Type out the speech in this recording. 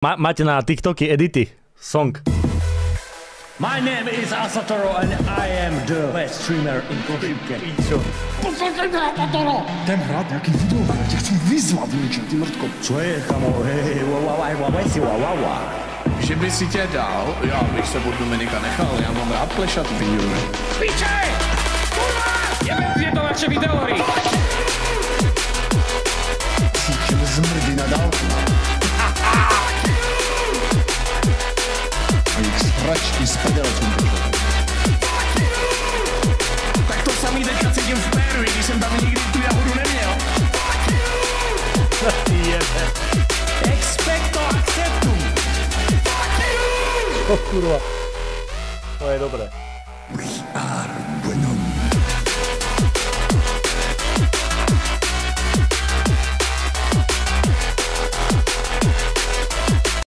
Máte na TikToky edity, song. My name is Asatoro and I am the best streamer in Košice. Jdem hrát nějaký video, já tě chci vyzvat něčem, ty mrtko. Co je, kamo? Že by si tě dal, já bych se od Dominika nechal, já mám rád plešat video. Piče! Kurva! Je to vaše videohry! Čím zmrdí na dálku. A jich sračky s pedelcím pečou. Tak to samý teďka cítím v péru, když jsem tam nikdy tu jahodu neměl. Expecto acceptum. Kurva. To je dobré.